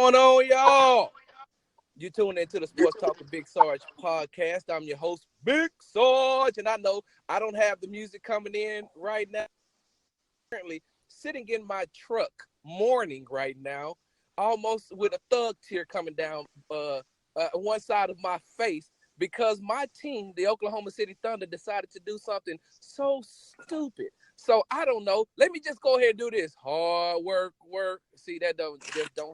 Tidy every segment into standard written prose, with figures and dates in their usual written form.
going on, y'all? You tune into the Sports Talk with Big Sarge podcast. I'm your host, Big Sarge, and I know I don't have the music coming in right now. Currently sitting in my truck, mourning right now, almost with a thug tear coming down one side of my face because my team, the Oklahoma City Thunder, decided to do something so stupid. So I don't know. Let me just go ahead and do this. Hard work. See, that don't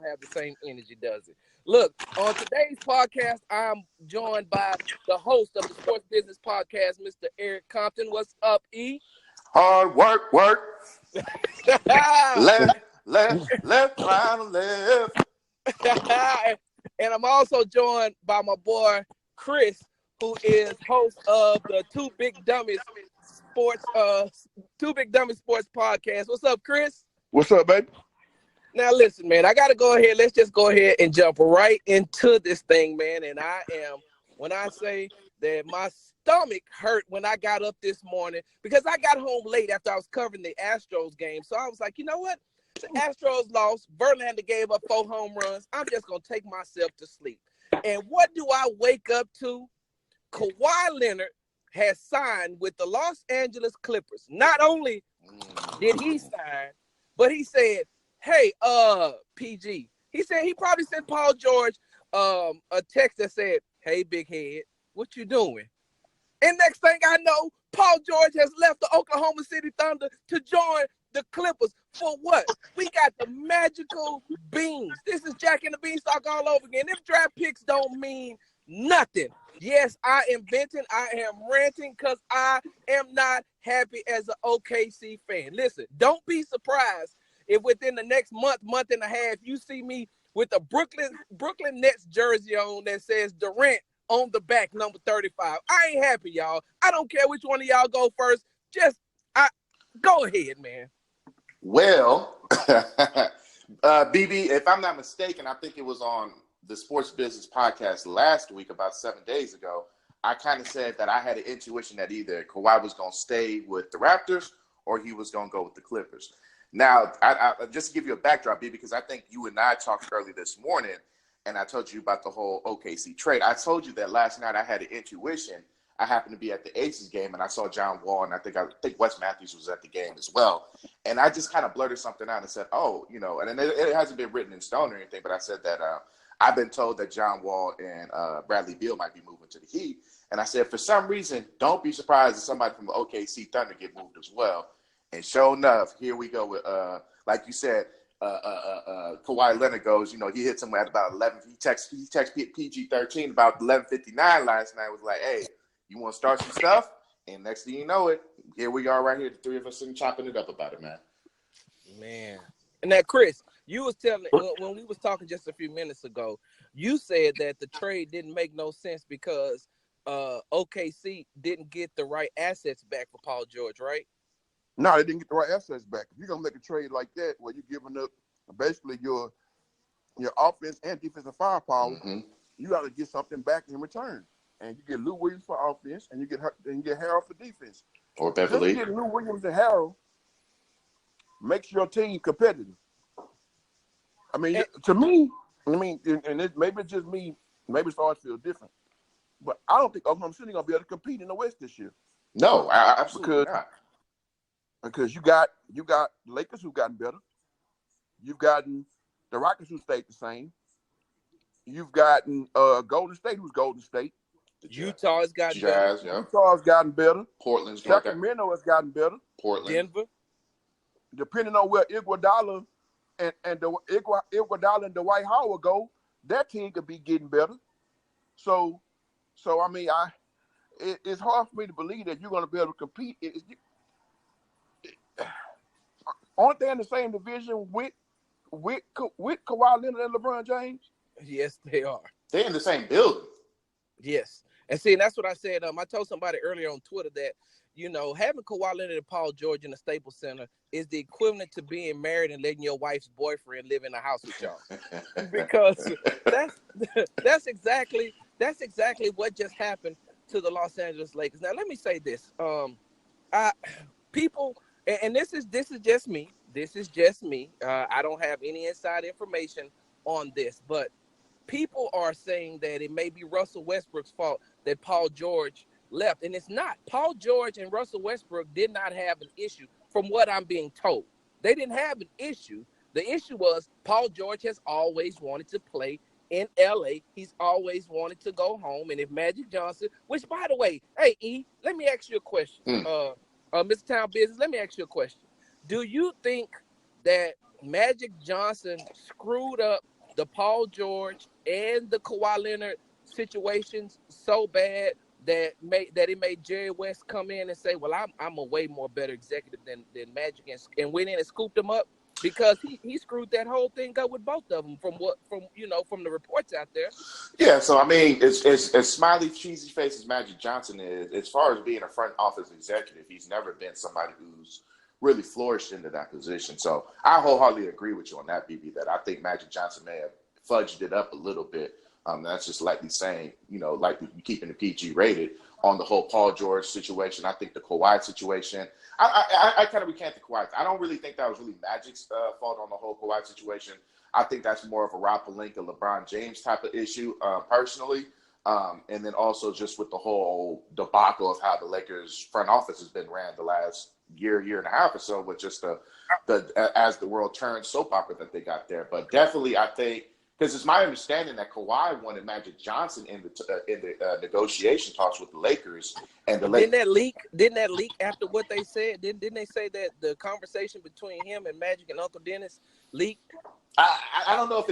have the same energy, does it? Look, on today's podcast, I'm joined by the host of the Sports Business Podcast, Mr. Eric Compton. What's up, E? Hard work. left, right, left. And I'm also joined by my boy, Chris, who is host of the Big Dummies Sportz Podcast. What's up, Chris? What's up, baby? Now, listen, man, I got to go ahead. Let's just go ahead and jump right into this thing, man. And when I say that my stomach hurt when I got up this morning because I got home late after I was covering the Astros game. So I was like, you know what? The Astros lost. Verlander gave up 4 home runs. I'm just going to take myself to sleep. And what do I wake up to? Kwahi Leonard has signed with the Los Angeles Clippers. Not only did he sign, but he said, hey, PG. He said he probably sent Paul George a text that said, hey, big head, what you doing? And next thing I know, Paul George has left the Oklahoma City Thunder to join the Clippers for what? We got the magical beans. This is Jack and the Beanstalk all over again. If draft picks don't mean nothing. Yes, I am venting. I am ranting because I am not happy as an OKC fan. Listen, don't be surprised if within the next month and a half, you see me with a Brooklyn Nets jersey on that says Durant on the back, number 35. I ain't happy, y'all. I don't care which one of y'all go first. Go ahead, man. Well, BB, if I'm not mistaken, I think it was on the Sports Business Podcast last week, about 7 days ago. I kind of said that I had an intuition that either Kawhi was going to stay with the Raptors or he was going to go with the Clippers. Now, I just to give you a backdrop, B, because I think you and I talked early this morning, and I told you about the whole OKC trade. I told you that last night I had an intuition. I happened to be at the Aces game, and I saw John Wall, and I think Wes Matthews was at the game as well. And I just kind of blurted something out and said, and it hasn't been written in stone or anything, but I said that I've been told that John Wall and Bradley Beal might be moving to the Heat. And I said, for some reason, don't be surprised if somebody from the OKC Thunder get moved as well. And sure enough, here we go with, like you said, Kawhi Leonard goes, he hits him at about 11. He texts PG-13 about 11:59 last night. Was like, hey, you want to start some stuff? And next thing you know it, here we are right here, the three of us sitting chopping it up about it, man. Man. And now, Chris, you was telling when we was talking just a few minutes ago, you said that the trade didn't make no sense because OKC didn't get the right assets back for Paul George, right? No, they didn't get the right assets back. If you're gonna make a trade like that, where you're giving up basically your offense and defensive firepower, you got to get something back in return. And you get Lou Williams for offense, and you get Harrell for defense. Or Beverly. Just getting Lou Williams and Harrell makes your team competitive. I mean, to me, and maybe it's just me. Maybe Sarge feels different, but I don't think Oklahoma City gonna be able to compete in the West this year. No, absolutely not. Because you got the Lakers who've gotten better. You've gotten the Rockets who stayed the same. You've gotten Golden State who's Golden State. Utah has gotten Jazz, better. Yeah. Utah has gotten better. Portland's Sacramento has gotten better. Portland. Denver. Depending on where Iguodala and Dwight Howard go, that team could be getting better. So I mean, it's hard for me to believe that you're going to be able to compete. Aren't they in the same division with Kawhi Leonard and LeBron James? Yes, they are. They're in the same building. Yes. And see, that's what I said. I told somebody earlier on Twitter that, having Kawhi Leonard and Paul George in the Staples Center is the equivalent to being married and letting your wife's boyfriend live in the house with y'all. Because that's exactly what just happened to the Los Angeles Lakers. Now, let me say this. People, and this is just me. This is just me. I don't have any inside information on this, but people are saying that it may be Russell Westbrook's fault that Paul George left, and it's not. Paul George and Russell Westbrook did not have an issue, from what I'm being told. They didn't have an issue. The issue was Paul George has always wanted to play in LA. He's always wanted to go home, and if Magic Johnson, which by the way, hey E, let me ask you a question. Mr. Town Business, let me ask you a question. Do you think that Magic Johnson screwed up the Paul George and the Kawhi Leonard situations so bad that it made Jerry West come in and say, well, I'm a way more better executive than Magic, and went in and scooped him up? Because he screwed that whole thing up with both of them from the reports out there. Yeah, so I mean, it's as smiley, cheesy face as Magic Johnson is, as far as being a front office executive, he's never been somebody who's really flourished into that position. So I wholeheartedly agree with you on that, BB, that I think Magic Johnson may have fudged it up a little bit. That's just likely saying, like keeping the PG rated on the whole Paul George situation. I think the Kawhi situation, I kind of recant the Kawhi. I don't really think that was really Magic's fault on the whole Kawhi situation. I think that's more of a Rob Pelinka, LeBron James type of issue, personally. And then also just with the whole debacle of how the Lakers front office has been ran the last year and a half or so, with just the as the world turned soap opera that they got there. But definitely, I think, because it's my understanding that Kawhi wanted Magic Johnson in the negotiation talks with the Lakers, and didn't that leak after what they said? Didn't they say that the conversation between him and Magic and Uncle Dennis leaked? I don't know if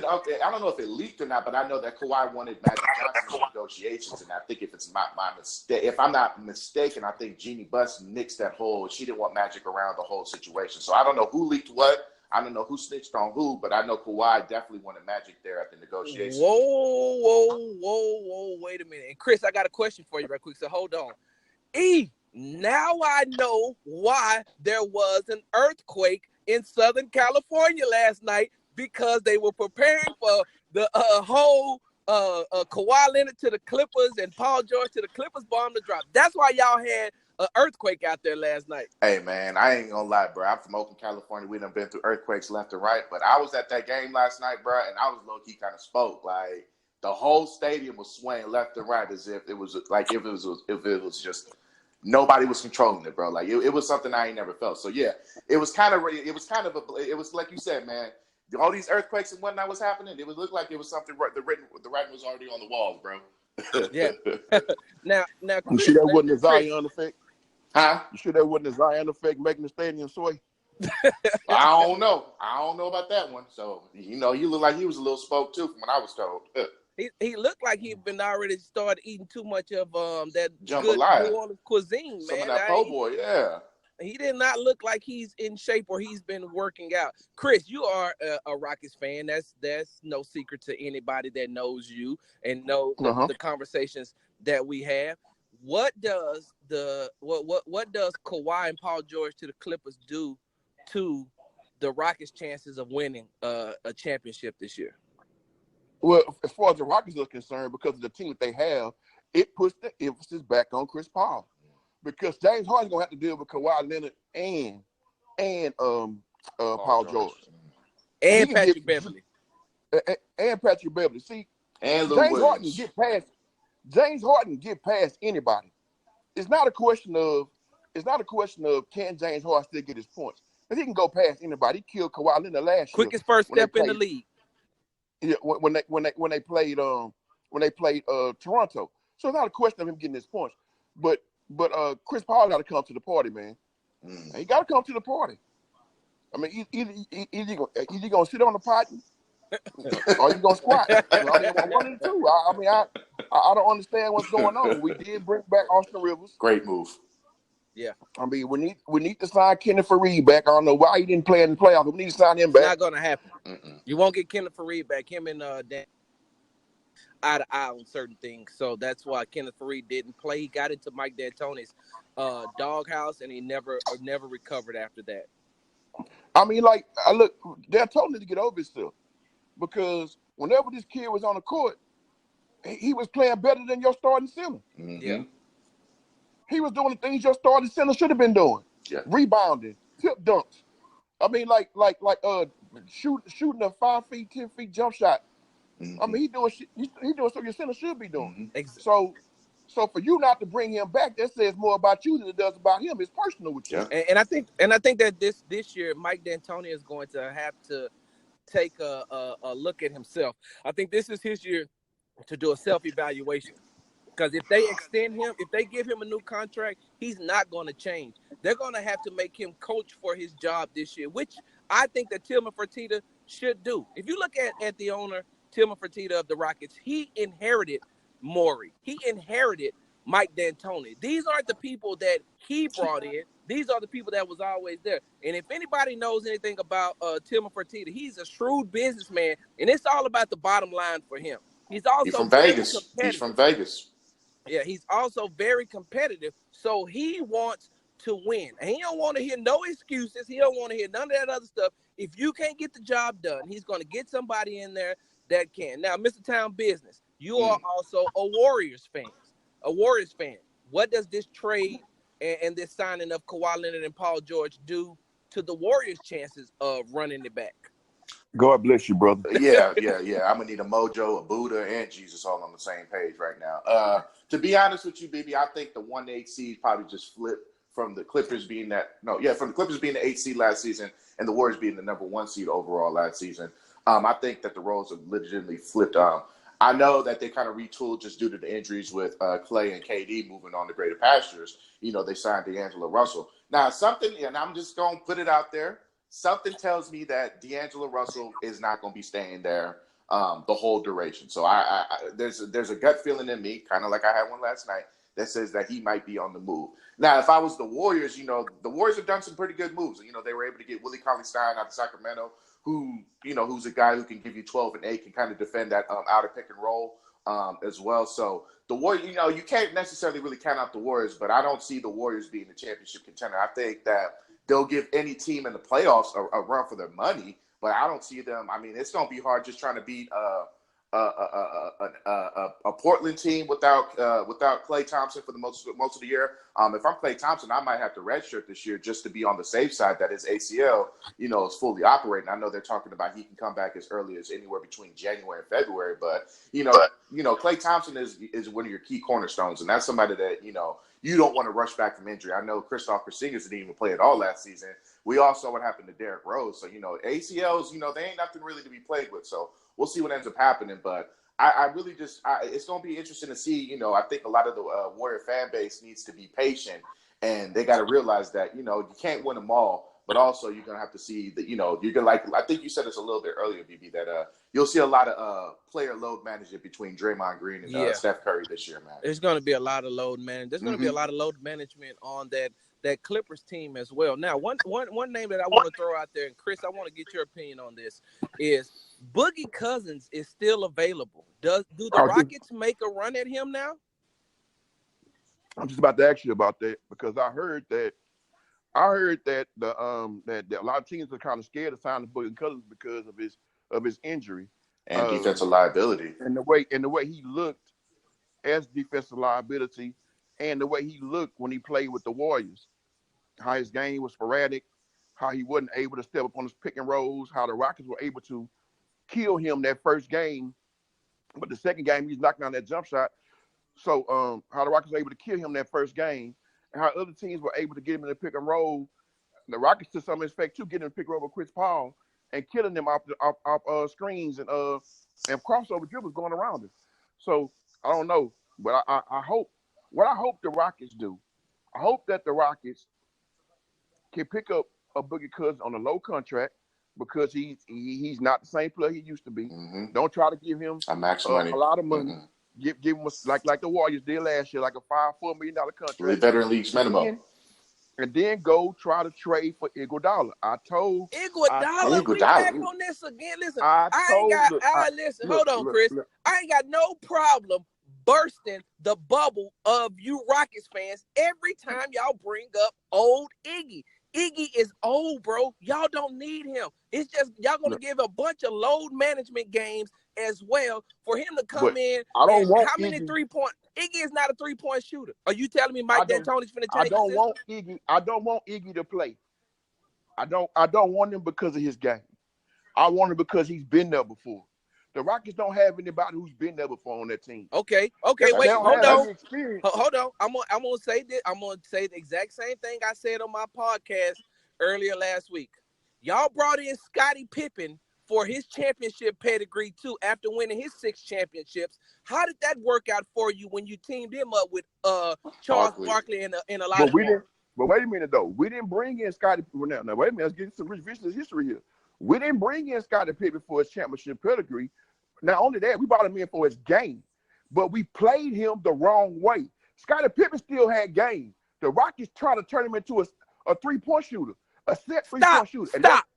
it leaked or not, but I know that Kawhi wanted Magic Johnson in negotiations, and I think if it's my mistake, if I'm not mistaken, I think Jeannie Buss nixed that whole. She didn't want Magic around the whole situation, so I don't know who leaked what. I don't know who snitched on who, but I know Kawhi definitely wanted Magic there at the negotiations. Whoa, wait a minute. And Chris, I got a question for you right quick, so hold on. E, now I know why there was an earthquake in Southern California last night, because they were preparing for the whole Kawhi Leonard to the Clippers and Paul George to the Clippers bomb to drop. That's why y'all had an earthquake out there last night. Hey, man, I ain't gonna lie, bro. I'm from Oakland, California. We done been through earthquakes left and right, but I was at that game last night, bro, and I was low-key kind of spoke. Like, the whole stadium was swaying left and right as if it was just nobody was controlling it, bro. Like, it was something I ain't never felt. So yeah, it was like you said, man. All these earthquakes and whatnot was happening. It would look like it was something. The writing was already on the walls, bro. Yeah. Now, you sure that wasn't a Zion effect? Huh? You sure that wasn't a Zion effect making the stadium sway? I don't know about that one. So he looked like he was a little spoke too, from what I was told. He looked like he'd been already started eating too much of that jambalaya, good New Orleans cuisine, man. Some of that po' boy, yeah. He did not look like he's in shape or he's been working out. Chris, you are a Rockets fan. That's no secret to anybody that knows you and know the conversations that we have. What does what does Kawhi and Paul George to the Clippers do to the Rockets' chances of winning a championship this year? Well, as far as the Rockets are concerned, because of the team that they have, it puts the emphasis back on Chris Paul. Because James Harden's gonna have to deal with Kawhi Leonard and Paul George. And Patrick Beverly. And Patrick Beverly. See, and James Harden get past anybody. It's not a question of can James Harden still get his points. Because he can go past anybody. He killed Kawhi Leonard last year. Quickest first step in the league. Yeah, when they played Toronto. So it's not a question of him getting his points. But Chris Paul got to come to the party, man. He got to come to the party. I mean, either you gonna sit on the pot or you gonna squat. I mean, one of the two. I don't understand what's going on. We did bring back Austin Rivers. Great move. Yeah. I mean, we need to sign Kenneth Faried back. I don't know why he didn't play in the playoffs, but we need to sign him back. It's not gonna happen. You won't get Kenneth Faried back. Him and Dan eye to eye on certain things, so that's why Kenneth Faried didn't play. He got into Mike D'Antoni's doghouse, and he never recovered after that. I mean, like, D'Antoni need to get over himself, because whenever this kid was on the court, he was playing better than your starting center. Yeah, he was doing the things your starting center should have been doing. Yeah. Rebounding, tip dunks, I mean, shooting a 5 feet, 10 feet jump shot. Mm-hmm. I mean, he doing so your center should be doing. Mm-hmm. So for you not to bring him back, that says more about you than it does about him. It's personal with you. Yeah. And I think that this year Mike D'Antoni is going to have to take a look at himself. I think this is his year to do a self-evaluation. Because if they extend him, if they give him a new contract, he's not going to change. They're going to have to make him coach for his job this year, which I think that Tillman Fertitta should do. If you look at the owner, Tillman Fertitta of the Rockets, he inherited Morey. He inherited Mike D'Antoni. These aren't the people that he brought in. These are the people that was always there. And if anybody knows anything about Tillman Fertitta, he's a shrewd businessman, and it's all about the bottom line for him. He's from Vegas. He's from Vegas. Yeah, he's also very competitive, so he wants to win. And he don't want to hear no excuses. He don't want to hear none of that other stuff. If you can't get the job done, he's going to get somebody in there that can. Now, Mr.Town Bizness, you are also a Warriors fan. What does this trade and this signing of Kwahi Leonard and Paul George do to the Warriors' chances of running it back? God bless you, brother. Yeah. I'm gonna need a Mojo, a Buddha, and Jesus all on the same page right now. To be honest with you, BB, I think the 1-8 seed probably just flipped from the Clippers being the 8th seed last season and the Warriors being the number 1 seed overall last season. I think that the roles have legitimately flipped. I know that they kind of retooled just due to the injuries with Clay and KD moving on to greater pastures. You know, they signed D'Angelo Russell. Now, and I'm just going to put it out there, something tells me that D'Angelo Russell is not going to be staying there the whole duration. So there's a gut feeling in me, kind of like I had one last night, that says that he might be on the move. Now, if I was the Warriors, the Warriors have done some pretty good moves. They were able to get Willie Cauley-Stein out of Sacramento, who's a guy who can give you 12 and 8, can kind of defend that outer pick and roll as well. So the Warriors, you can't necessarily really count out the Warriors, but I don't see the Warriors being a championship contender. I think that they'll give any team in the playoffs a run for their money, but I don't see them. I mean, it's going to be hard just trying to beat a Portland team without Klay Thompson for the most of the year. If I'm Klay Thompson, I might have to redshirt this year just to be on the safe side that his ACL, is fully operating. I know they're talking about he can come back as early as anywhere between January and February, but Klay Thompson is one of your key cornerstones, and that's somebody that you don't want to rush back from injury. I know Kristaps Porzingis didn't even play at all last season. We all saw what happened to Derrick Rose. So, ACLs, they ain't nothing really to be played with. So we'll see what ends up happening. But I really it's going to be interesting to see. I think a lot of the Warrior fan base needs to be patient. And they got to realize that, you can't win them all. But also you're going to have to see that, you're going to I think you said this a little bit earlier, BB, that you'll see a lot of player load management between Draymond Green and Steph Curry this year, man. There's going to be a lot of load management. There's going to be a lot of load management on that Clippers team as well. Now, one name that I want to throw out there, and Chris, I want to get your opinion on this, is Boogie Cousins is still available. Do the Rockets make a run at him now? I'm just about to ask you about that because I heard that that a lot of teams are kind of scared to sign the Boogie Cousins because of his injury and defensive liability, and the way he looked as defensive liability, and the way he looked when he played with the Warriors, how his game was sporadic, how he wasn't able to step up on his pick and rolls, how the Rockets were able to kill him that first game, but the second game he's knocking down that jump shot. So how the Rockets were able to kill him that first game, and how other teams were able to get him in the pick and roll. The Rockets, to some respect, too, getting in the pick and roll with Chris Paul and killing them off screens and crossover dribbles going around him. So I don't know, but I hope the Rockets do. I hope that the Rockets can pick up a Boogie Cousins on a low contract because he's not the same player he used to be. Mm-hmm. Don't try to give him a lot of money. Mm-hmm. Give him like the Warriors did last year, like a $4 million contract. Really veteran leagues minimum. And then go try to trade for Iguodala. Iguodala. We back on this again. Listen, hold on, Chris. I ain't got no problem bursting the bubble of you Rockets fans every time y'all bring up old Iggy. Iggy is old, bro. Y'all don't need him. It's just y'all gonna give a bunch of load management games as well for him to come in. I don't want how many 3-point. Iggy is not a 3-point shooter. Are you telling me Mike D'Antoni's finna change? I don't want Iggy to play. I don't want him because of his game. I want him because he's been there before. The Rockets don't have anybody who's been there before on that team. Okay, They wait, don't hold have on. any experience. Hold on. I'm gonna say this. I'm gonna say the exact same thing I said on my podcast earlier last week. Y'all brought in Scottie Pippen for his championship pedigree too after winning his 6 championships. How did that work out for you when you teamed him up with Charles Barkley and a lot of them? But wait a minute though. We didn't bring in Scottie Pippen. Now wait a minute. Let's get some rich history here. We didn't bring in Scottie Pippen for his championship pedigree. Not only that, we brought him in for his game, but we played him the wrong way. Scottie Pippen still had game. The Rockets trying to turn him into a three-point shooter, a set three-point shooter.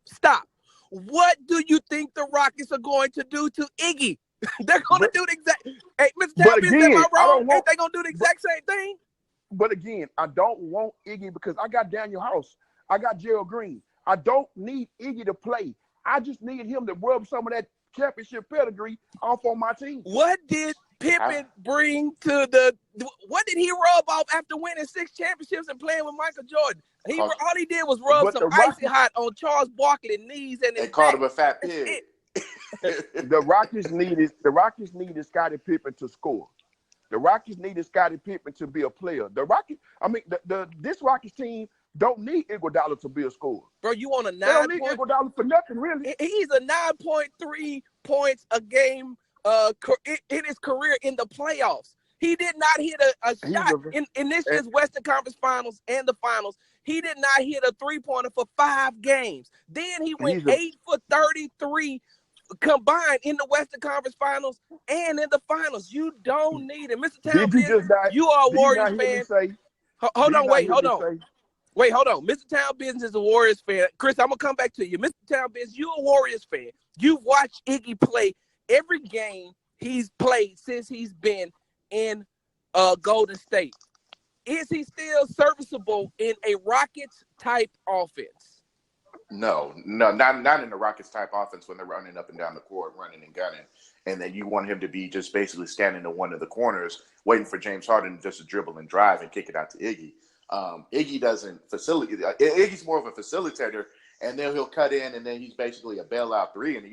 Stop. What do you think the Rockets are going to do to Iggy? They're going to do the exact. Hey, Mr. Town Bizness, am I wrong? Ain't they going to do the exact same thing? But again, I don't want Iggy because I got Daniel House. I got Gerald Green. I don't need Iggy to play. I just need him to rub some of that championship pedigree off on my team. What did Pippen bring to what did he rub off after winning 6 championships and playing with Michael Jordan? All he did was rub some icy hot on Charles Barkley's knees and they called him a fat pig. The Rockets needed Scottie Pippen to score. The Rockets needed Scottie Pippen to be a player. This Rockets team don't need Iguodala to be a scorer. Bro, you on a 9 They don't need Iguodala for nothing, really. He's a 9.3 points a game in his career in the playoffs. He did not hit a shot in this year's Western Conference Finals and the Finals. He did not hit a three-pointer for 5 games. Then he went 8 for 33 combined in the Western Conference Finals and in the Finals. You don't need it. Mr. Town Bizness, you are a Warriors fan. Hold on. Wait, hold on. Mr. Town Bizness is a Warriors fan. Chris, I'm going to come back to you. Mr. Town Bizness, you're a Warriors fan. You've watched Iggy play every game he's played since he's been in Golden State. Is he still serviceable in a Rockets-type offense? No, not in the Rockets-type offense when they're running up and down the court, running and gunning, and then you want him to be just basically standing in one of the corners, waiting for James Harden just to dribble and drive and kick it out to Iggy. Iggy doesn't facilitate. Iggy's more of a facilitator, and then he'll cut in, and then he's basically a bailout 3. And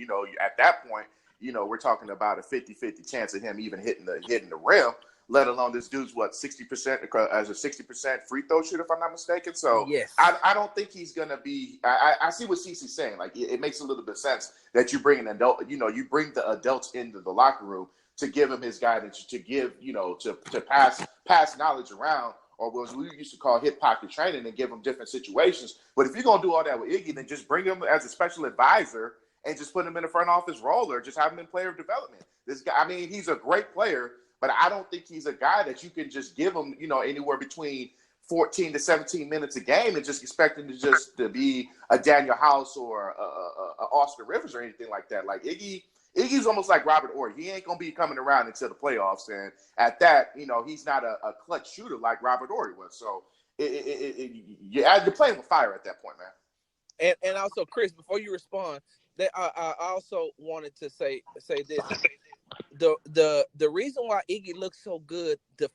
at that point, we're talking about a 50-50 chance of him even hitting the rim. Let alone this dude's 60% as a 60% free throw shooter, if I'm not mistaken. So yes. I don't think he's gonna be. I see what Cece's saying. Like it makes a little bit of sense that you bring an adult. You bring the adults into the locker room to give him his guidance, to give to pass knowledge around. Or what we used to call hip pocket training, and give them different situations. But if you're going to do all that with Iggy, then just bring him as a special advisor and just put him in the front office role, or just have him in player development. This guy, he's a great player, but I don't think he's a guy that you can just give him, anywhere between 14 to 17 minutes a game and just expect him to be a Daniel House or a Austin Rivers or anything like that. Like Iggy's almost like Robert Horry. He ain't going to be coming around until the playoffs. And at that, he's not a clutch shooter like Robert Horry was. So you're playing with fire at that point, man. And also, Chris, before you respond, that I also wanted to say this. The reason why Iggy looks so good the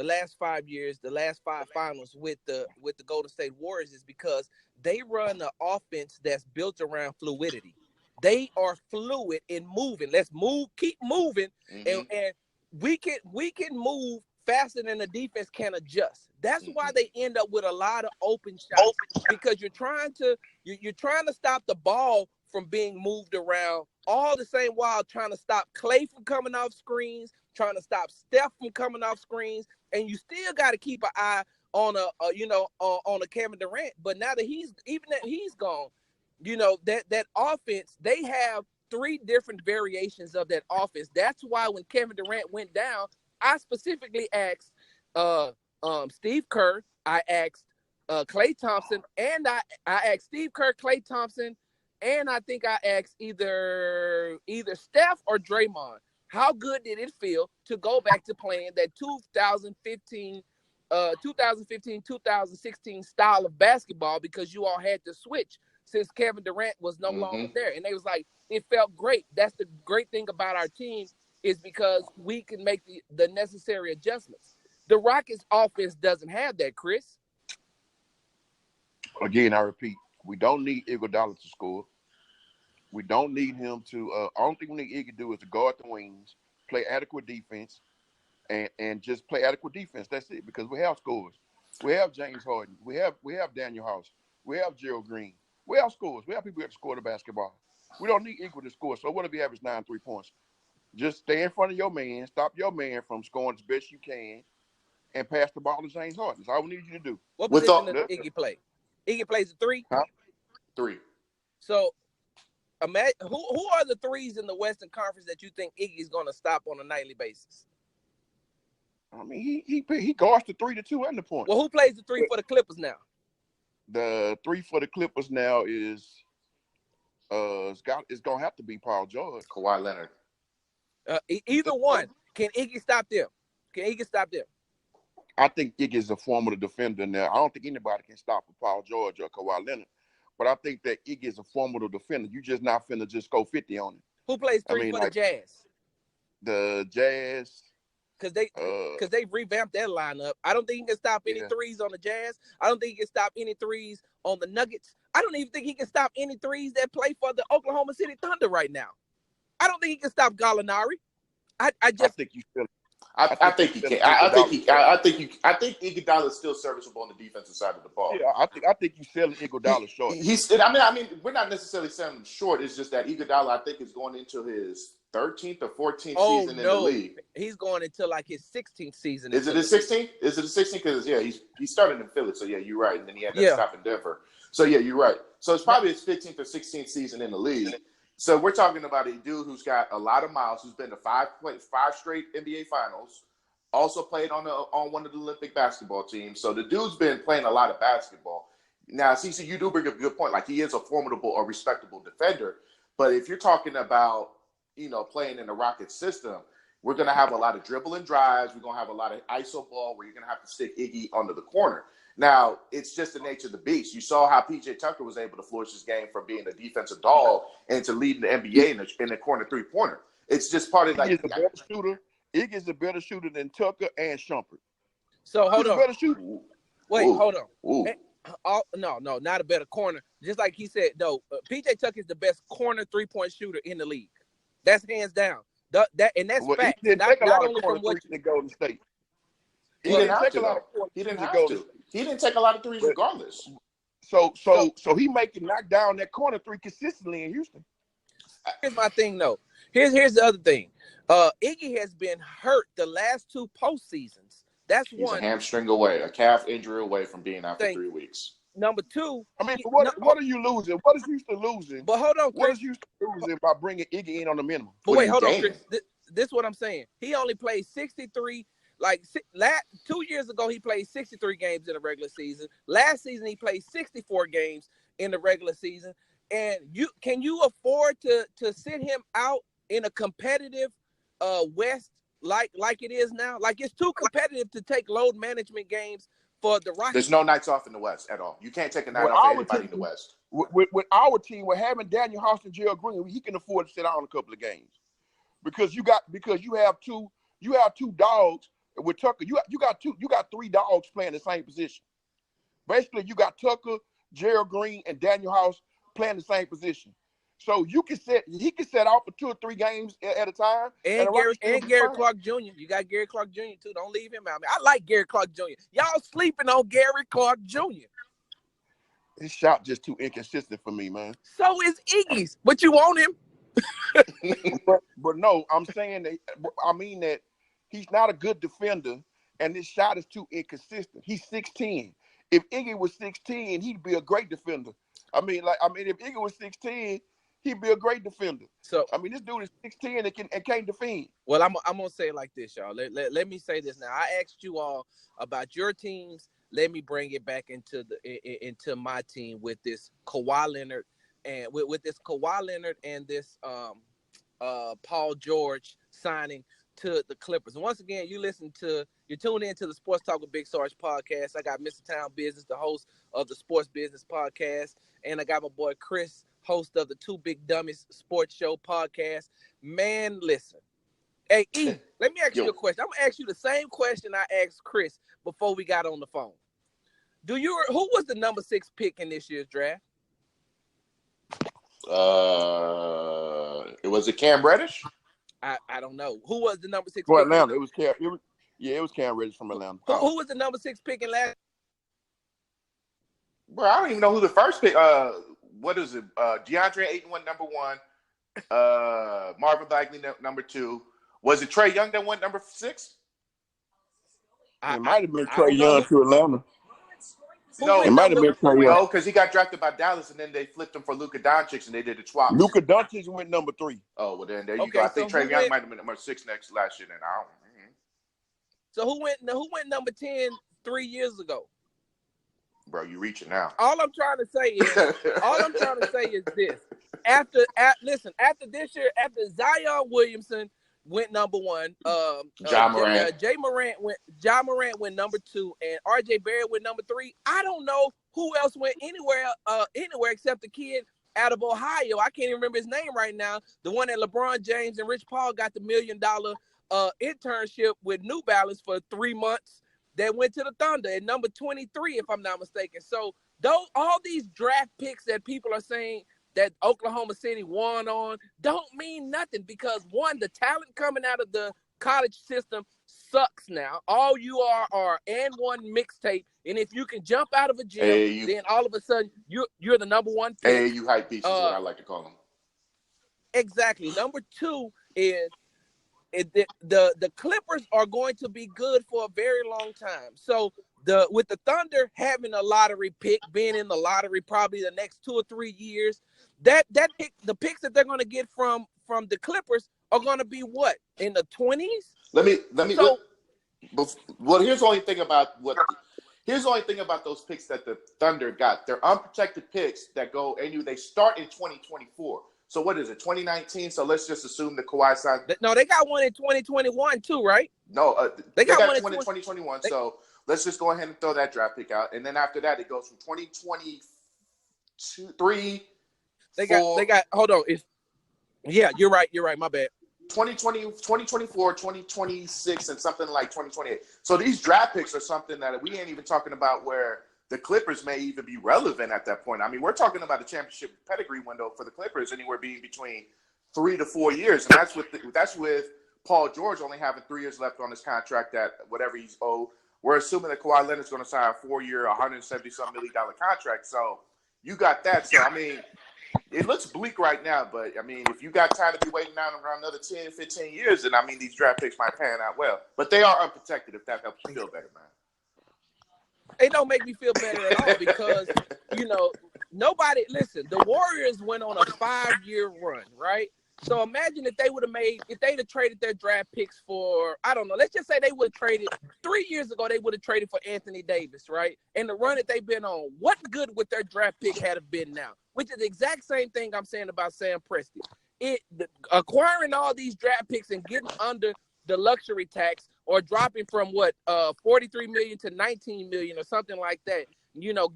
last 5 years, the last 5 finals with the Golden State Warriors is because they run an offense that's built around fluidity. They are fluid in moving. Let's move, keep moving, and we can move faster than the defense can adjust. That's why they end up with a lot of open shots because you're trying to stop the ball from being moved around all the same while trying to stop Clay from coming off screens, trying to stop Steph from coming off screens, and you still got to keep an eye on a Kevin Durant. But now that he's gone. That offense, they have 3 different variations of that offense. That's why when Kevin Durant went down, I specifically asked Steve Kerr, I asked Klay Thompson, and I asked Steve Kerr, Klay Thompson, and I think I asked either Steph or Draymond, how good did it feel to go back to playing that 2015, 2016 style of basketball because you all had to switch since Kevin Durant was no longer there. And they was like, it felt great. That's the great thing about our team is because we can make the necessary adjustments. The Rockets offense doesn't have that, Chris. Again, I repeat, We don't need Iguodala to score. We don't need him to. Only thing we need Iggy to do is to guard the wings, play adequate defense, and just play adequate defense. That's it. Because we have scores. We have James Harden. We have Daniel House. We have Gerald Green. We have scores. We have people that score the basketball. We don't need Iggy to score. So what if he averages 9 3-points? Just stay in front of your man, stop your man from scoring as best you can, and pass the ball to James Harden. That's all we need you to do. What position does Iggy play? Iggy plays a 3? Huh? 3. So, imagine, who are the 3s in the Western Conference that you think Iggy's going to stop on a nightly basis? I mean, he guards the 3 to 2 and the point. Well, who plays the 3 for the Clippers now? The 3 for the Clippers now is it's gonna have to be Paul George. Kawhi Leonard. Either one. Can Iggy stop them? Can Iggy stop them? I think Iggy is a formidable defender now. I don't think anybody can stop Paul George or Kawhi Leonard. But I think that Iggy is a formidable defender. You just not finna just go 50 on him. Who plays 3 for the Jazz? The Jazz. Because they revamped that lineup. I don't think he can stop any 3s on the Jazz. I don't think he can stop any 3s on the Nuggets. I don't even think he can stop any 3s that play for the Oklahoma City Thunder right now. I don't think he can stop Gallinari. I think you still. I think he can. I think Iguodala is still serviceable on the defensive side of the ball. Yeah, I think you selling Iguodala short. I mean, we're not necessarily selling him short. It's just that Iguodala, I think, is going into his 13th or 14th season in the league. He's going into like his 16th season. Is it his 16th? Is it his 16th? Because he started in Philly, so yeah, you're right. And then he had to stop in Denver. So yeah, you're right. So it's probably his 15th or 16th season in the league. So we're talking about a dude who's got a lot of miles, who's been to 5 straight NBA finals, also played on one of the Olympic basketball teams. So the dude's been playing a lot of basketball. Now, CC, you do bring up a good point. Like, he is a formidable or respectable defender. But if you're talking about, playing in the Rocket system, we're going to have a lot of dribble and drives. We're going to have a lot of ISO ball where you're going to have to stick Iggy under the corner. Now, it's just the nature of the beast. You saw how P.J. Tucker was able to flourish his game from being a defensive dog into leading the NBA in the corner 3-pointer. It's just part of like Iggy's a better shooter. Iggy's a better shooter than Tucker and Shumpert. So hold on. Better shooter. Wait, hold on. Ooh. No, not a better corner. Just like he said, though, P.J. Tucker is the best corner 3-point shooter in the league. That's hands down. That's fact. He didn't take a lot of corner threes in Golden State. He didn't have to. He didn't take a lot of threes regardless. So he making knock down that corner 3 consistently in Houston. Here's my thing, though. Here's the other thing. Iggy has been hurt the last 2 postseasons. That's He's one. a hamstring away, a calf injury away from being out for 3 weeks. Number 2. I mean, what are you losing? What is Houston losing? But hold on, Chris. What is Houston losing by bringing Iggy in on the minimum? But wait, hold on, Chris. This is what I'm saying. He only played 63. 2 years ago, he played 63 games in the regular season. Last season, he played 64 games in the regular season. And can you afford to sit him out in a competitive West like it is now? Like, it's too competitive to take load management games for the Rockets. There's no nights off in the West at all. You can't take a night off for anybody in the West. With our team, we're having Daniel House and Gerald Green. He can afford to sit out on a couple of games because you have two dogs. With Tucker, you got 3 dogs playing the same position. Basically, you got Tucker, Gerald Green, and Daniel House playing the same position. So he can set out for 2 or 3 games at a time. And Gary Clark Jr. You got Gary Clark Jr. too. Don't leave him out. I like Gary Clark Jr. Y'all sleeping on Gary Clark Jr. His shot just too inconsistent for me, man. So is Iggy's, but you want him. but no, I'm saying that. I mean that. He's not a good defender, and this shot is too inconsistent. He's 6'10". If Iggy was 6'10", he'd be a great defender. If Iggy was 6'10", he'd be a great defender. So, this dude is 6'10" and can't defend. Well, I'm gonna say it like this, y'all. Let me say this now. I asked you all about your teams. Let me bring it back into my team with this Kawhi Leonard and with this Kawhi Leonard and this Paul George signing to the Clippers. And once again, you're tuned into the Sports Talk with Big Sarge podcast. I got Mr.Town Bizness, the host of the Sports Business podcast, and I got my boy Chris, host of the Big Dummies Sportz Show podcast. Man, listen. Hey, E, let me ask you a question. I'm gonna ask you the same question I asked Chris before we got on the phone. Who was the number 6 pick in this year's draft? Was it Cam Reddish? I don't know. Who was the number 6 For pick? Atlanta, it was Cam Reddish from Atlanta. Who was the number 6 pick in last? Bro, I don't even know who the first pick. What is it? DeAndre Ayton went number 1. Marvin Bagley number 2. Was it Trae Young that went number 6? It might have been Trae Young to Atlanta. No, it might have been Trae Young. No, because he got drafted by Dallas, and then they flipped him for Luka Doncic, and they did the swap. Luka Doncic went number 3. Oh, well, then there you go. I think Trae Young might have been number 6 last year. Then I don't. So who went number 10 3 years ago? Bro, you reaching now. All I'm trying to say is this. After this year, after Zion Williamson went number 1, Ja Morant went number 2, and RJ Barrett went number 3. I don't know who else went anywhere except the kid out of Ohio. I can't even remember his name right now. The one that LeBron James and Rich Paul got the $1 million internship with New Balance for 3 months. That went to the Thunder at number 23, if I'm not mistaken. So all these draft picks that people are saying that Oklahoma City won on don't mean nothing, because one, the talent coming out of the college system sucks now. All you are and one mixtape, and if you can jump out of a gym, then all of a sudden you're the number 1 pick. AAU hype beast is what I like to call them. Exactly. Number 2 is the Clippers are going to be good for a very long time. So with the Thunder having a lottery pick, being in the lottery probably the next 2 or 3 years, the picks that they're going to get from the Clippers are going to be what, in the 20s? Well, here's the only thing about those picks that the Thunder got. They're unprotected picks that go and they start in 2024. So what is it, 2019? So let's just assume the Kawhi signed. No, they got one in 2021 too, right? No, they got one in 2021. So let's just go ahead and throw that draft pick out, and then after that, it goes from 2023. They got. Hold on. You're right. My bad. 2020, 2024, 2026, and something like 2028. So these draft picks are something that we ain't even talking about where the Clippers may even be relevant at that point. I mean, we're talking about a championship pedigree window for the Clippers anywhere being between 3 to 4 years, and that's with Paul George only having 3 years left on his contract at whatever he's owed. We're assuming that Kawhi Leonard's going to sign a 4-year, $170-some million contract. So you got that. So I mean, it looks bleak right now, but I mean, if you got time to be waiting down around another 10, 15 years, then I mean, these draft picks might pan out well. But they are unprotected, if that helps you feel better, man. It don't make me feel better at all because, nobody, listen, the Warriors went on a 5-year run, right? So imagine if they'd have traded their draft picks for, I don't know, let's just say they would have traded 3 years ago, they would have traded for Anthony Davis, right? And the run that they've been on, what good would their draft pick have been now? Which is the exact same thing I'm saying about Sam Presti. Acquiring all these draft picks and getting under the luxury tax or dropping from $43 million to $19 million or something like that,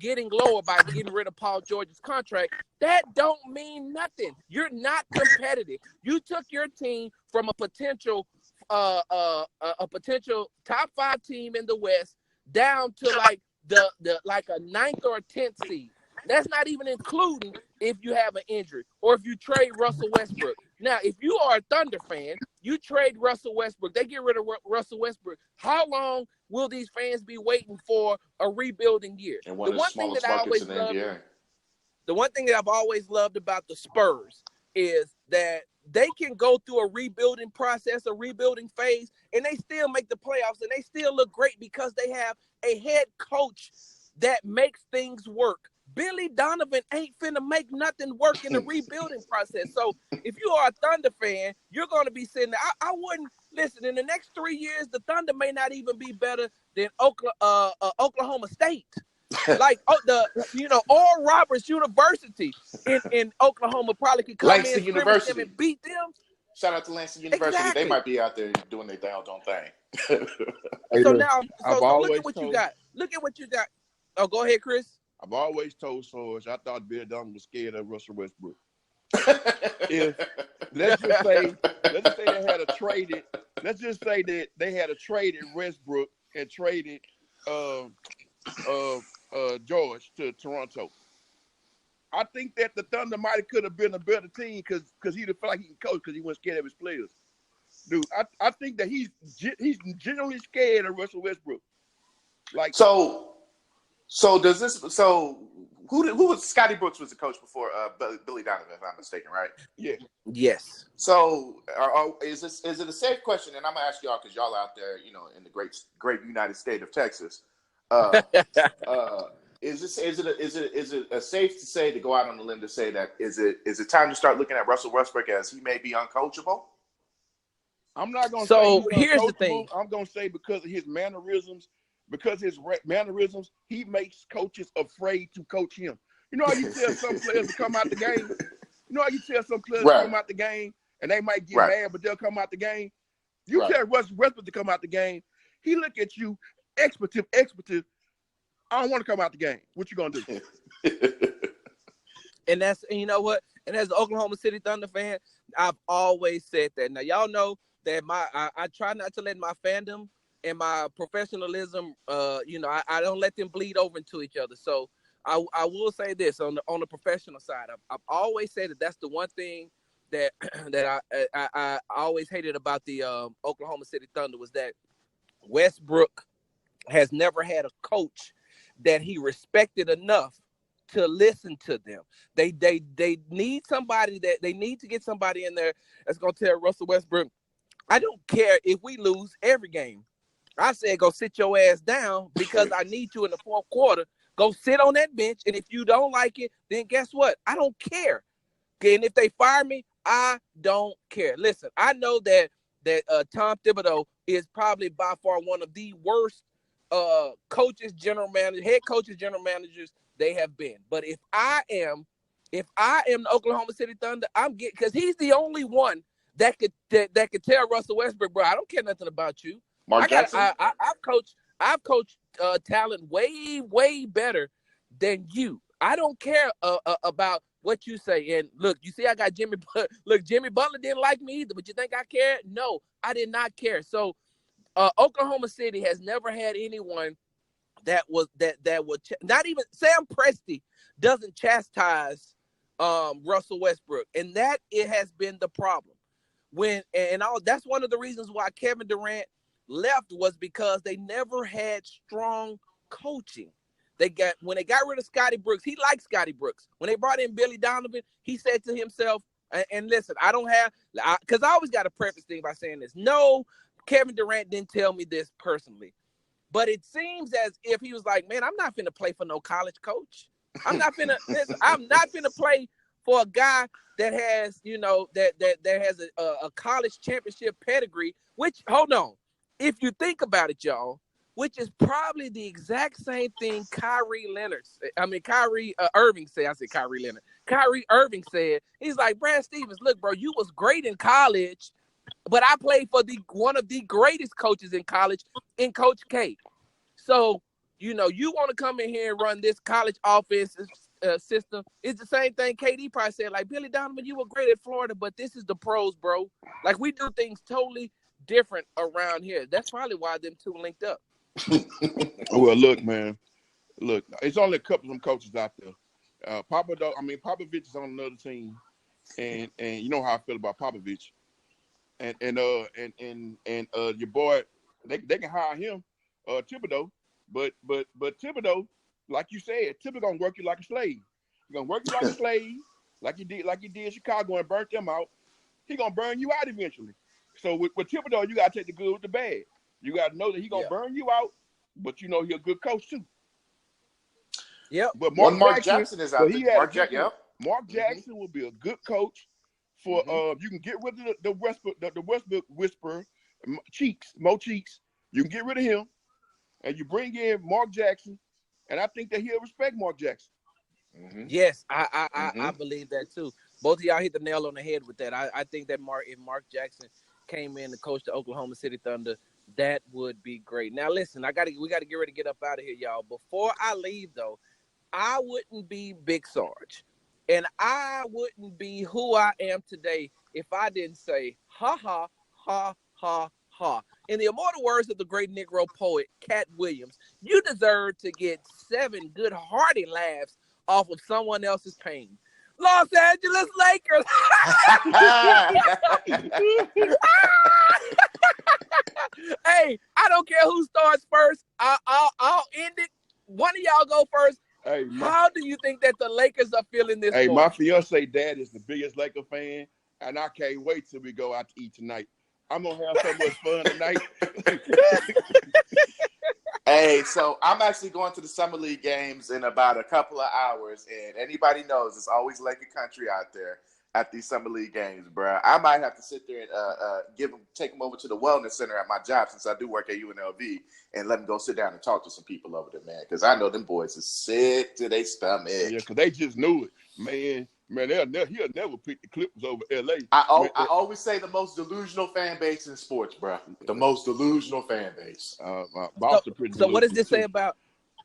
getting lower by getting rid of Paul George's contract, that don't mean nothing. You're not competitive. You took your team from a potential top 5 team in the West down to like a 9th or a 10th seed. That's not even including if you have an injury or if you trade Russell Westbrook. Now, if you are a Thunder fan, you trade Russell Westbrook, they get rid of Russell Westbrook. How long will these fans be waiting for a rebuilding year? And one of the smallest markets in the NBA. The one thing that I've always loved about the Spurs is that they can go through a rebuilding process, a rebuilding phase, and they still make the playoffs, and they still look great because they have a head coach that makes things work. Billy Donovan ain't finna make nothing work in the rebuilding process. So if you are a Thunder fan, you're going to be sitting there. I wouldn't listen. In the next 3 years, the Thunder may not even be better than Oklahoma State. Like Oral Roberts University in Oklahoma probably could come Langston in University and beat them. Shout out to Langston University. Exactly. They might be out there doing their damn thing. So look at what you got. Look at what you got. Oh, go ahead, Chris. I've always told Sarge I thought Bill Dunn was scared of Russell Westbrook. Let's just say they had a traded. Let's just say that they had a traded Westbrook and traded George to Toronto. I think that the Thunder might could have been a better team because he felt like he can coach because he wasn't scared of his players. Dude, I think that he's genuinely scared of Russell Westbrook. Like so does this? So who was Scotty Brooks was the coach before Billy Donovan, if I'm mistaken, right? Yeah. Yes. So is it a safe question? And I'm gonna ask y'all because y'all out there, in the great United State of Texas. Is it safe to say, to go out on the limb to say that is it time to start looking at Russell Westbrook as he may be uncoachable? I'm not gonna So say he's here's the uncoachable. thing. I'm gonna say because of his mannerisms, he makes coaches afraid to coach him. You know how you tell some players to come out the game? You know how you tell some players to come out the game and they might get mad, but they'll come out the game? You tell Russell Westbrook to come out the game, he look at you, expletive. I don't want to come out the game. What you gonna do? And you know what? And as an Oklahoma City Thunder fan, I've always said that. Now y'all know that I try not to let my fandom and my professionalism, I don't let them bleed over into each other. So I will say this on the professional side. I've always said that that's the one thing that I always hated about the Oklahoma City Thunder was that Westbrook has never had a coach that he respected enough to listen to them. They need somebody that they need to get somebody in there that's gonna tell Russell Westbrook, I don't care if we lose every game. I said go sit your ass down because I need you in the fourth quarter. Go sit on that bench, and if you don't like it, then guess what? I don't care. Okay, and if they fire me, I don't care. Listen, I know that Tom Thibodeau is probably by far one of the worst head coaches, general managers they have been. But if I am the Oklahoma City Thunder, because he's the only one that could tell Russell Westbrook, bro, I don't care nothing about you. I've coached talent way better than you. I don't care about what you say. And look, you see, I got Jimmy. Look, Jimmy Butler didn't like me either. But you think I cared? No, I did not care. So Oklahoma City has never had anyone that would not even Sam Presti doesn't chastise Russell Westbrook, and that it has been the problem. That's one of the reasons why Kevin Durant left was because they never had strong coaching. When they got rid of Scotty Brooks, he liked Scotty Brooks. When they brought in Billy Donovan, he said to himself, and listen, because I always got to preface thing by saying this. No, Kevin Durant didn't tell me this personally, but it seems as if he was like, man, I'm not finna play for no college coach. I'm not finna play for a guy that has, that has a college championship pedigree, which, hold on, if you think about it, y'all, which is probably the exact same thing Kyrie Irving said. I said Kyrie Leonard. Kyrie Irving said, he's like, Brad Stevens, look, bro, you was great in college, but I played for one of the greatest coaches in college, in Coach K. So, you want to come in here and run this college offense system. It's the same thing KD probably said, like, Billy Donovan, you were great at Florida, but this is the pros, bro. Like, we do things totally different around here. That's probably why them two linked up. Well, look, man. Look, it's only a couple of them coaches out there. Popovich is on another team, and you know how I feel about Popovich. And your boy, they can hire him, Thibodeau, but Thibodeau, like you said, Thibodeau gonna work you like a slave. He's gonna work you like a slave, like he did in Chicago and burnt them out. He gonna burn you out eventually. So with Thibodeau, you gotta take the good with the bad. You gotta know that he gonna burn you out, but you know he's a good coach too. Yep. But Mark Jackson is out there. Mark Jackson will be a good coach for you can get rid of the Westbrook whisperer, Mo Cheeks. You can get rid of him, and you bring in Mark Jackson, and I think that he'll respect Mark Jackson. Mm-hmm. Yes, I believe that too. Both of y'all hit the nail on the head with that. I think that if Mark Jackson came in to coach the Oklahoma City Thunder, that would be great. Now listen, we gotta get ready to get up out of here, y'all. Before I leave though, I wouldn't be Big Sarge, and I wouldn't be who I am today if I didn't say ha ha ha ha ha. In the immortal words of the great Negro poet Cat Williams, you deserve to get 7 good hearty laughs off of someone else's pain. Los Angeles Lakers. Hey, I don't care who starts first. I'll end it. One of y'all go first. Hey, how do you think that the Lakers are feeling this morning? My fiance dad is the biggest Laker fan, and I can't wait till we go out to eat tonight. I'm gonna have so much fun tonight. Hey, so I'm actually going to the Summer League games in about a couple of hours, and anybody knows it's always Laker country out there at these Summer League games, bro. I might have to sit there and take them over to the wellness center at my job since I do work at UNLV and let them go sit down and talk to some people over there, man, because I know them boys is sick to their stomach. Yeah, because they just knew it, man. Man, he'll never pick the Clippers over LA. I always say the most delusional fan base in sports, bro. The most delusional fan base. Boston so what does this say about?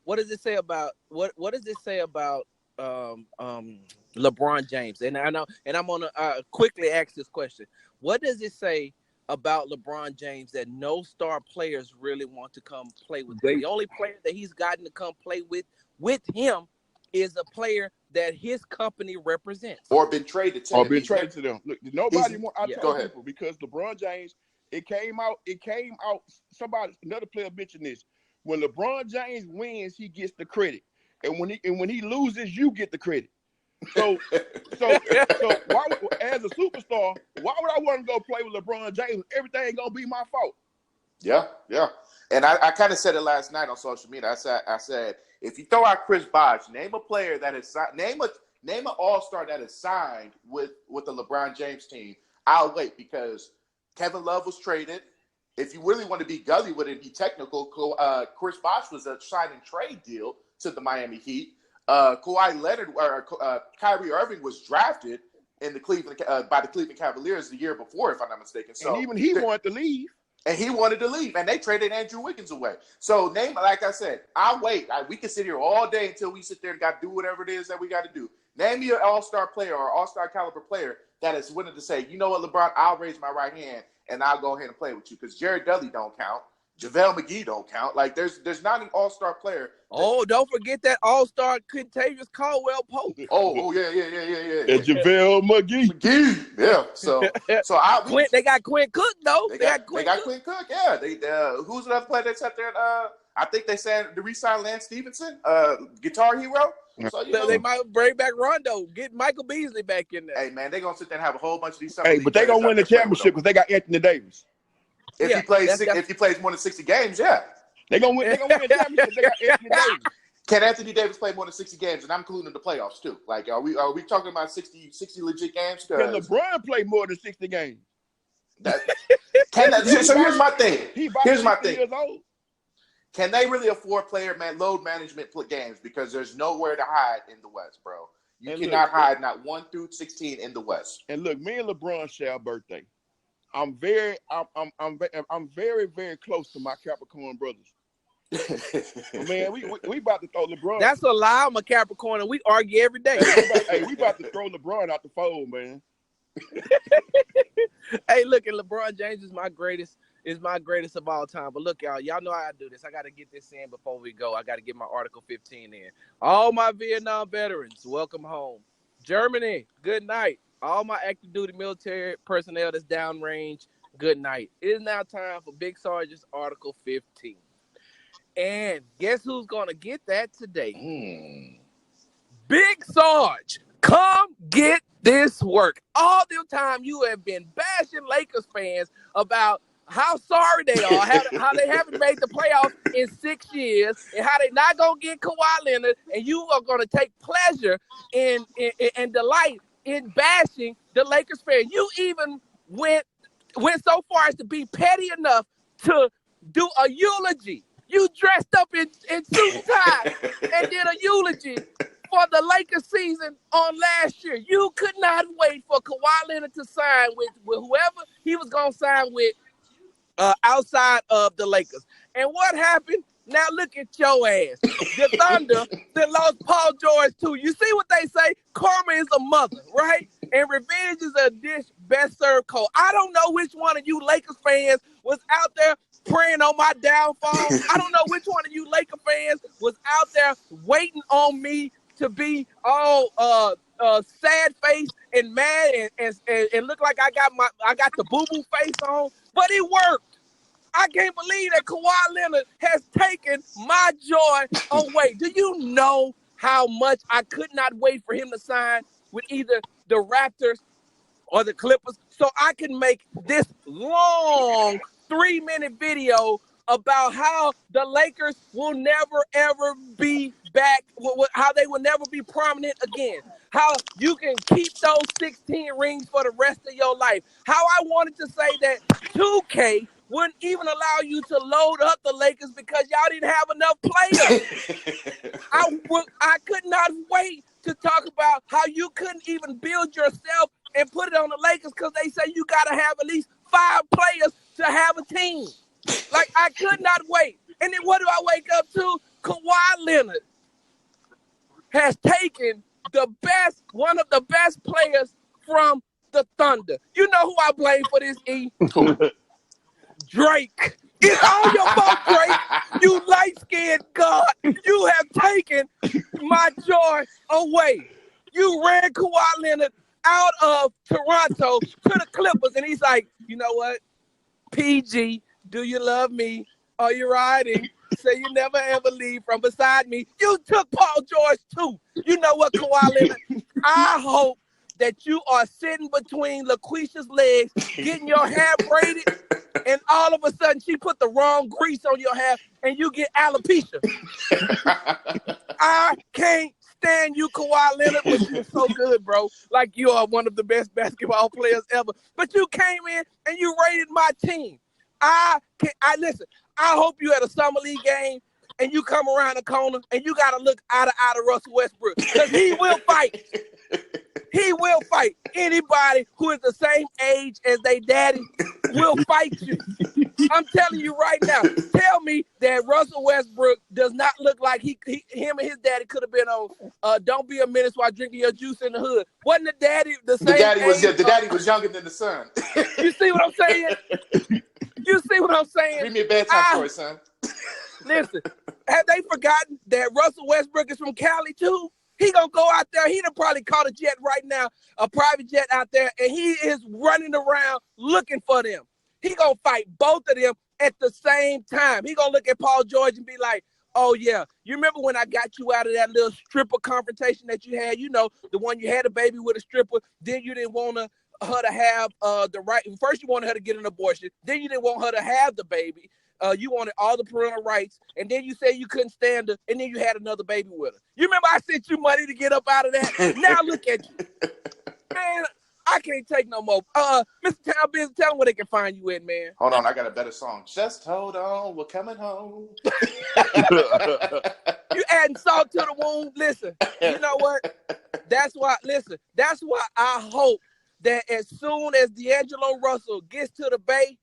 What does it say about? What does this say about LeBron James? And I know, and I'm gonna quickly ask this question: what does it say about LeBron James that no star players really want to come play with him? The only player that he's gotten to come play with him is a player that his company represents, or been traded to. Them. Look, nobody want. I tell people ahead. Because LeBron James, it came out. Another player mentioned this. When LeBron James wins, he gets the credit, and when he loses, you get the credit. So why as a superstar, why would I want to go play with LeBron James? Everything gonna be my fault. Yeah. And I kind of said it last night on social media. I said, if you throw out Chris Bosh, name a player that is name an all-star that is signed with the LeBron James team. I'll wait because Kevin Love was traded. If you really want to be gully with it and be technical, Chris Bosh was a sign and trade deal to the Miami Heat. Kwahi Leonard or Kyrie Irving was drafted in the by the Cleveland Cavaliers the year before, if I'm not mistaken. So and even he wanted to leave. And he wanted to leave, and they traded Andrew Wiggins away. So, like I said, I'll wait. We can sit here all day until we sit there and got to do whatever it is that we got to do. Name me an all-star player or all-star caliber player that is willing to say, you know what, LeBron, I'll raise my right hand, and I'll go ahead and play with you. Because Jared Dudley don't count. JaVale McGee don't count. Like, there's not an all-star player. Oh, don't forget that all-star Kentavious Caldwell-Pope. Oh, yeah. And JaVale McGee. Yeah. So they got Quinn Cook, though. They got Quinn Cook, yeah. Who's another player that's out there? I think they said to re-sign Lance Stevenson, Guitar Hero. So, they might bring back Rondo, get Michael Beasley back in there. Hey, man, they're going to sit there and have a whole bunch of these. Hey, but they're going to win the championship because they got Anthony Davis. If he plays more than 60 games, yeah. They're going to win the championship. They got Anthony Davis. Can Anthony Davis play more than 60 games? And I'm including the playoffs, too. Like, are we talking about 60 legit games? Can LeBron play more than 60 games? So here's my thing. Here's my thing. Can they really afford load management games? Because there's nowhere to hide in the West, bro. You cannot hide not 1 through 16 in the West. And look, me and LeBron share a birthday. I'm very, very close to my Capricorn brothers. Man, we about to throw LeBron. That's a lie. I'm a Capricorn, and we argue every day. We about to throw LeBron out the fold, man. Hey, look, and LeBron James is my greatest of all time. But look, y'all know how I do this. I got to get this in before we go. I got to get my Article 15 in. All my Vietnam veterans, welcome home. Germany, good night. All my active duty military personnel that's downrange, good night. It is now time for Big Sarge's Article 15. And guess who's going to get that today? Big Sarge, come get this work. All the time you have been bashing Lakers fans about how sorry they are, how they haven't made the playoffs in 6 years, and how they not going to get Kawhi Leonard, and you are going to take pleasure and delight in bashing the Lakers fan. You even went so far as to be petty enough to do a eulogy. You dressed up in suit and tie and did a eulogy for the Lakers season on last year. You could not wait for Kawhi Leonard to sign with whoever he was going to sign with outside of the Lakers. And what happened? Now look at your ass. The Thunder that lost Paul George too. You see what they say? Karma is a mother, right? And revenge is a dish best served cold. I don't know which one of you Lakers fans was out there praying on my downfall. I don't know which one of you Laker fans was out there waiting on me to be all sad face and mad and look like I got the boo-boo face on, but it worked. I can't believe that Kwahi Leonard has taken my joy away. Do you know how much I could not wait for him to sign with either the Raptors or the Clippers so I can make this long 3-minute video about how the Lakers will never, ever be back, how they will never be prominent again, how you can keep those 16 rings for the rest of your life, how I wanted to say that 2K wouldn't even allow you to load up the Lakers because y'all didn't have enough players. I could not wait to talk about how you couldn't even build yourself and put it on the Lakers because they say you got to have at least 5 players to have a team. Like, I could not wait. And then what do I wake up to? Kwahi Leonard has taken one of the best players from the Thunder. You know who I blame for this, E? Drake. It's all your fault, Drake. You light-skinned God. You have taken my joy away. You ran Kwahi Leonard out of Toronto to the Clippers, and he's like, you know what? PG, do you love me? Are you riding? Say you never ever leave from beside me. You took Paul George too. You know what, Kwahi Leonard? I hope that you are sitting between LaQuisha's legs, getting your hair braided, and all of a sudden she put the wrong grease on your hair and you get alopecia. I can't stand you, Kwahi Leonard, but you're so good, bro. Like you are one of the best basketball players ever. But you came in and you rated my team. Listen, I hope you at a summer league game and you come around the corner and you got to look eye to eye to Russell Westbrook because he will fight. He will fight. Anybody who is the same age as they daddy will fight you. I'm telling you right now. Tell me that Russell Westbrook does not look like him and his daddy could have been on Don't Be a Menace While Drinking Your Juice in the Hood. Wasn't the daddy the same age? The daddy was younger than the son. You see what I'm saying? You see what I'm saying? Read me a bedtime story, son. Listen, have they forgotten that Russell Westbrook is from Cali too? He gonna go out there. He done probably caught a jet right now, a private jet out there, and he is running around looking for them. He gonna fight both of them at the same time. He gonna look at Paul George and be like, oh yeah, you remember when I got you out of that little stripper confrontation that you had? You know, the one you had a baby with a stripper, then you didn't want her to have the right. First you wanted her to get an abortion, then you didn't want her to have the baby. You wanted all the parental rights, and then you said you couldn't stand her, and then you had another baby with her. You remember I sent you money to get up out of that? Now look at you. Man, I can't take no more. Mr.Town Bizness, tell them where they can find you at, man. Hold on, I got a better song. Just hold on, we're coming home. You adding salt to the wound. Listen, you know what? That's why I hope that as soon as D'Angelo Russell gets to the Bay,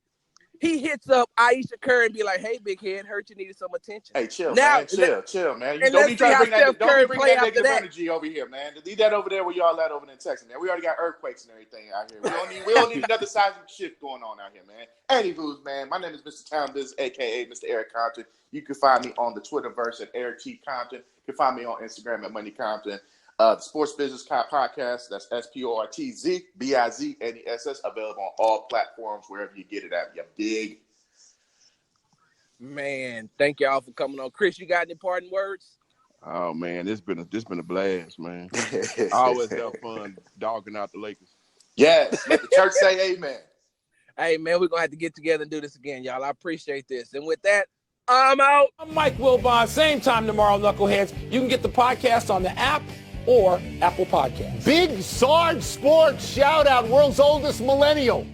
he hits up Aisha Curry and be like, hey, big head, heard you needed some attention. Hey, chill, now, man. Chill, man. You don't be trying to bring that negative that. energy over here, man. Leave that over there where y'all at over in Texas, man. We already got earthquakes and everything out here. We don't need another seismic shift going on out here, man. Anywho, man, my name is Mr.Town Bizness, a.k.a. Mr. Eric Compton. You can find me on the Twitterverse at Eric T. Compton. You can find me on Instagram at Money Compton. The Sports Business Podcast, that's SPORTZ, BIZNESS, available on all platforms, wherever you get it at. You dig? Man, thank y'all for coming on. Chris, you got any parting words? Oh man, this been a blast, man. I always have fun dogging out the Lakers. Yes, let the church say amen. Hey man, we're gonna have to get together and do this again, y'all. I appreciate this. And with that, I'm out. I'm Mike Wilbon. Same time tomorrow, Knuckleheads. You can get the podcast on the app or Apple Podcasts. Big Sarge Sports shout out, world's oldest millennial.